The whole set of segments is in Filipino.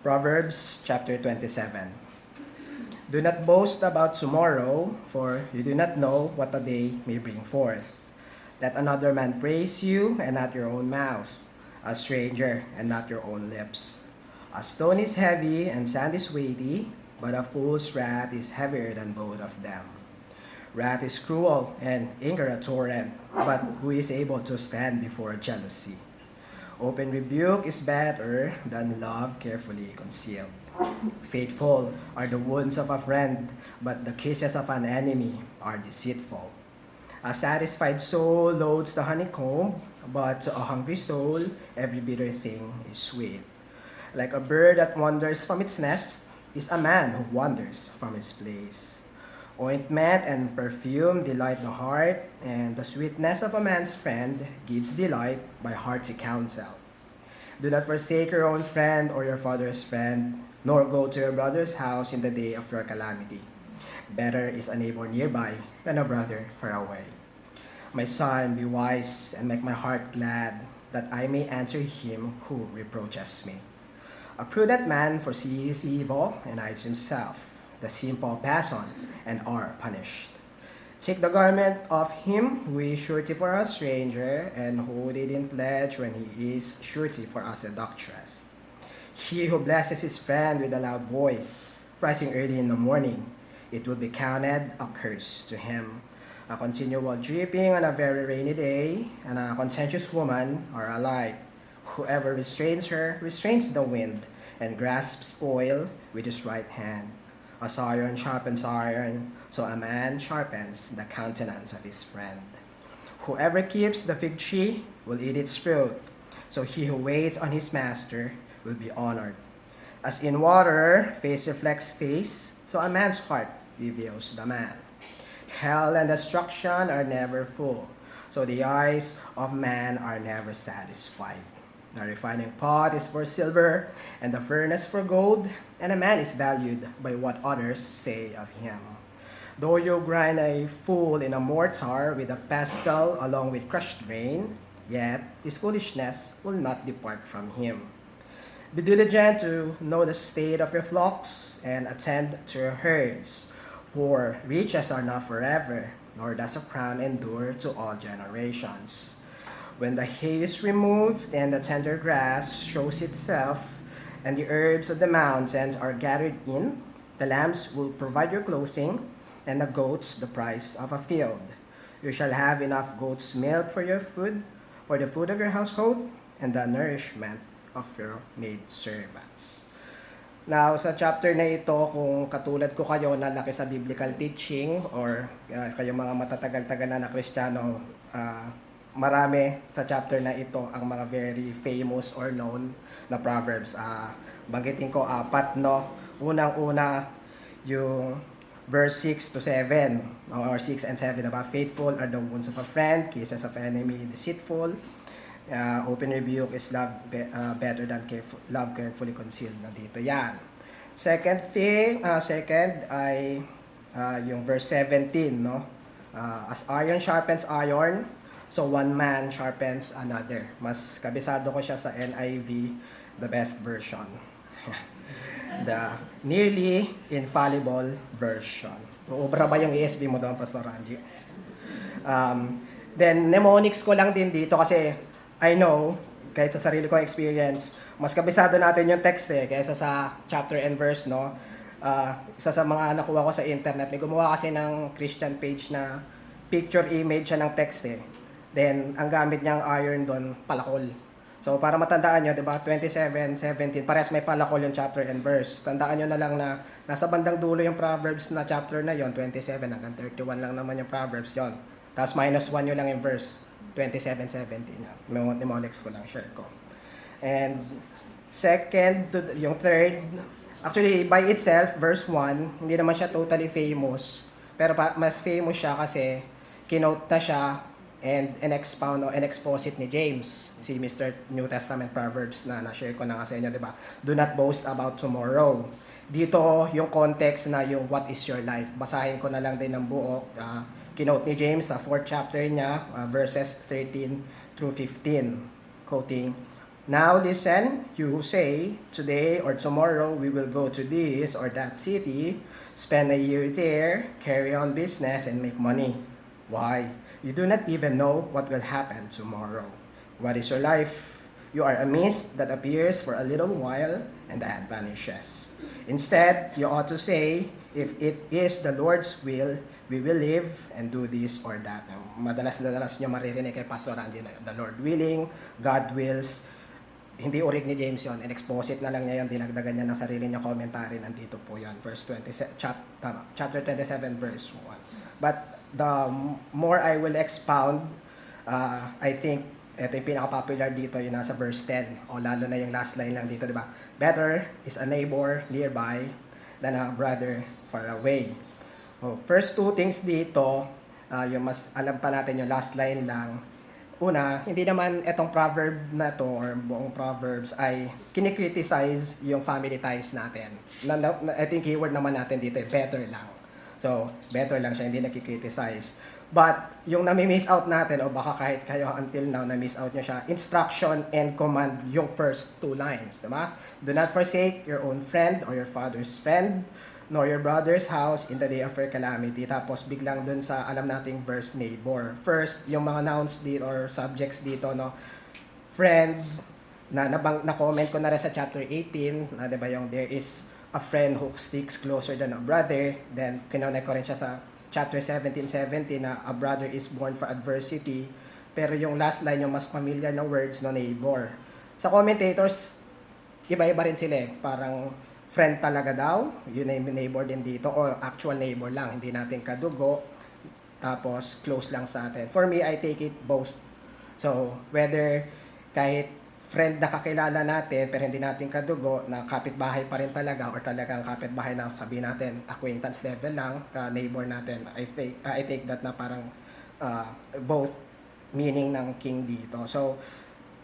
Proverbs chapter 27. Do not boast about tomorrow, for you do not know what the day may bring forth. Let another man praise you, and not your own mouth, a stranger, and not your own lips. A stone is heavy, and sand is weighty, but a fool's wrath is heavier than both of them. Wrath is cruel, and anger a torrent, but who is able to stand before jealousy? Open rebuke is better than love carefully concealed. Faithful are the wounds of a friend, but the kisses of an enemy are deceitful. A satisfied soul loads the honeycomb, but to a hungry soul, every bitter thing is sweet. Like a bird that wanders from its nest is a man who wanders from his place. Ointment and perfume delight the heart, and the sweetness of a man's friend gives delight by hearty counsel. Do not forsake your own friend or your father's friend, nor go to your brother's house in the day of your calamity. Better is a neighbor nearby than a brother far away. My son, be wise and make my heart glad, that I may answer him who reproaches me. A prudent man foresees evil and hides himself. The simple pass on and are punished. Take the garment of him who is surety for a stranger, and who didn't pledge when he is surety for a seductress. He who blesses his friend with a loud voice, rising early in the morning, it will be counted a curse to him. A continual dripping on a very rainy day, and a contentious woman are alike. Whoever restrains her restrains the wind, and grasps oil with his right hand. As iron sharpens iron, so a man sharpens the countenance of his friend. Whoever keeps the fig tree will eat its fruit, so he who waits on his master will be honored. As in water, face reflects face, so a man's heart reveals the man. Hell and destruction are never full, so the eyes of man are never satisfied. The refining pot is for silver, and the furnace for gold, and a man is valued by what others say of him. Though you grind a fool in a mortar with a pestle along with crushed grain, yet his foolishness will not depart from him. Be diligent to know the state of your flocks, and attend to your herds, for riches are not forever, nor does a crown endure to all generations. When the hay is removed and the tender grass shows itself, and the herbs of the mountains are gathered in, the lambs will provide your clothing, and the goats the price of a field. You shall have enough goat's milk for your food, for the food of your household, and the nourishment of your maidservants. Now, sa chapter na ito, kung katulad ko kayo na laki sa biblical teaching, or kayong mga matatagal-tagal na Kristiyano, marami sa chapter na ito ang mga very famous or known na proverbs. Banggitin ko apat, no? Unang-una, yung verse 6 to 7, or 6 and 7, diba? Faithful are the wounds of a friend, kisses of enemy deceitful. Open rebuke is better than love carefully concealed. Nandito yan. Second ay yung verse 17, no? As iron sharpens iron, so one man sharpens another. Mas kabisado ko siya sa NIV, the best version. The nearly infallible version. Uubra ba yung ESV mo doon, Pastor Randy? Then, mnemonics ko lang din dito kasi I know, kahit sa sarili ko experience, mas kabisado natin yung text kaysa sa chapter and verse, no? Isa sa mga nakuha ko sa internet, may gumawa kasi ng Christian page na picture image siya ng text Then, ang gamit niyang iron doon, palakol. So, para matandaan nyo, diba, 27, 17, parehas may palakol yung chapter and verse. Tandaan nyo na lang na nasa bandang dulo yung Proverbs na chapter na yon 27 hanggang 31 lang naman yung Proverbs yon. Tapos minus 1 yun lang yung verse, 27, 17. Mnemonics ko lang, share ko. And yung third, actually, by itself, verse 1, hindi naman siya totally famous. Pero mas famous siya kasi kinote na siya and expound o exposit ni James, si Mr. New Testament Proverbs na na-share ko na nga sa inyo, di ba? Do not boast about tomorrow. Dito, yung context na yung what is your life. Basahin ko na lang din ng buo. Kinote ni James sa 4th chapter niya, verses 13 through 15, quoting, Now listen, you who say, today or tomorrow we will go to this or that city, spend a year there, carry on business, and make money. Why? You do not even know what will happen tomorrow. What is your life? You are a mist that appears for a little while and then vanishes. Instead, you ought to say, if it is the Lord's will, we will live and do this or that. Madalas-dalas nyo maririnig kay Pastor Andy na the Lord willing, God wills. Hindi urig ni James yon, in-exposit na lang niya yon, dinagdagan niya ng sarili niya commentary, nandito po yon, verse 27, chapter 27 verse 1. But the more I will expound, I think ito yung pinaka-popular dito, yung nasa verse 10, o lalo na yung last line lang dito, di ba? Better is a neighbor nearby than a brother far away. First two things dito, yung mas alam pa natin yung last line lang. Una, hindi naman itong proverb na to or buong Proverbs ay kinikriticize yung family ties natin. I think keyword naman natin dito ay better lang. So, better lang siya, hindi nakikriticize. But, yung nami-miss out natin, o baka kahit kayo until now na-miss out nyo siya, instruction and command yung first two lines. Diba? Do not forsake your own friend or your father's friend, nor your brother's house in the day of your calamity. Tapos biglang dun sa alam nating verse neighbor. First, yung mga nouns dito or subjects dito, no? Friend, na comment ko na rin sa chapter 18, na 'di ba yung there is a friend who sticks closer than a brother. Then kinonect ko rin siya sa chapter 17:17 na a brother is born for adversity. Pero yung last line, yung mas familiar na words, no, neighbor. Sa commentators, iba-iba rin sila eh. Parang friend talaga daw, yun yung neighbor din dito, o actual neighbor lang, hindi natin kadugo, tapos close lang sa atin. For me, I take it both. So, whether kahit friend na kakilala natin, pero hindi natin kadugo, na kapitbahay pa rin talaga, or talagang kapitbahay na sabihin natin, acquaintance level lang, ka-neighbor natin, I take that na parang both meaning ng king dito. So,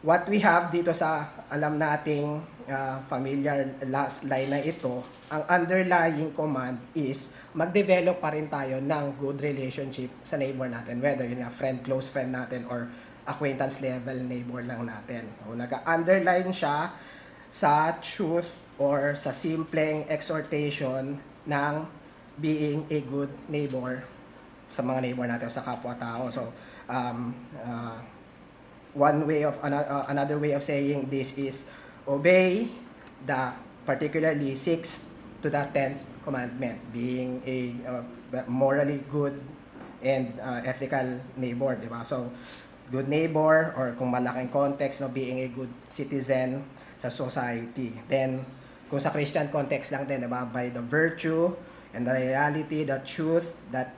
what we have dito sa alam nating familiar last line na ito, ang underlying command is mag-develop pa rin tayo ng good relationship sa neighbor natin, whether yun nga friend, close friend natin, or acquaintance level neighbor lang natin. So, nag-underline siya sa truth or sa simpleng exhortation ng being a good neighbor sa mga neighbor natin o sa kapwa-tao. So, another way of saying this is obey the particularly 6th to the 10th commandment, being a morally good and ethical neighbor, di ba? So, good neighbor, or kung malaking context, no, being a good citizen sa society. Then, kung sa Christian context lang din, di ba? By the virtue and the reality, the truth that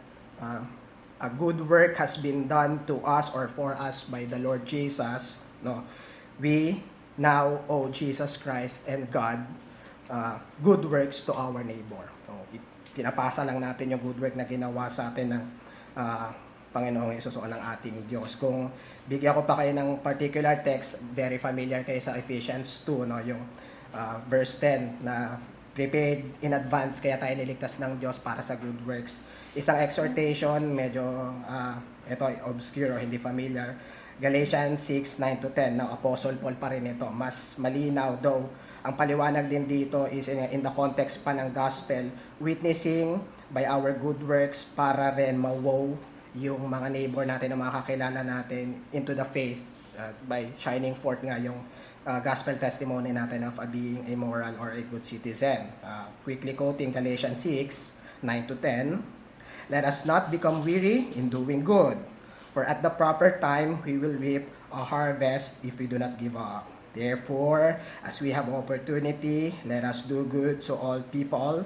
a good work has been done to us or for us by the Lord Jesus, no, we now owe Jesus Christ and God good works to our neighbor. So, pinapasa lang natin yung good work na ginawa sa atin ng Panginoong Hesus o ng ating Diyos. Kung bigyan ko pa kayo ng particular text, very familiar kayo sa Ephesians 2, no, yung verse 10 na prepared in advance kaya tayo niligtas ng Diyos para sa good works. Isang exhortation, medyo ito obscure o hindi familiar. Galatians 6:9-10 ng Apostle Paul pa rin ito. Mas malinaw though. Ang paliwanag din dito is in the context pa ng gospel, witnessing by our good works para rin ma-wow yung mga neighbor natin, yung mga kakilala natin into the faith by shining forth nga yung gospel testimony natin of being a moral or a good citizen. Quickly quoting Galatians 6:9-10, let us not become weary in doing good, for at the proper time we will reap a harvest if we do not give up. Therefore, as we have opportunity, let us do good to all people,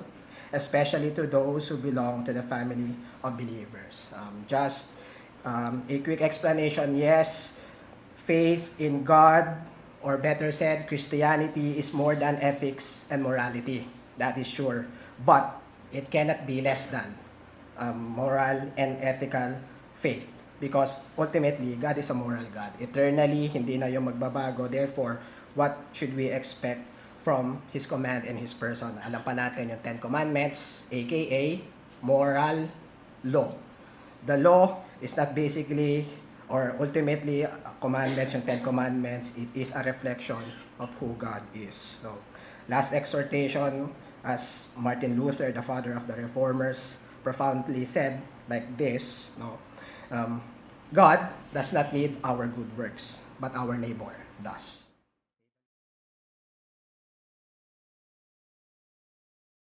especially to those who belong to the family of believers. Just a quick explanation. Yes, faith in God, or better said, Christianity is more than ethics and morality. That is sure. But it cannot be less than moral and ethical faith. Because ultimately, God is a moral God. Eternally, hindi na yung magbabago. Therefore, what should we expect from His command and His person? Alam pa natin yung 10 Commandments, aka moral law. The law is not basically or ultimately, commandments, yung 10 Commandments, it is a reflection of who God is. So, last exhortation, as Martin Luther, the father of the Reformers, profoundly said like this, no, God does not need our good works, but our neighbor does.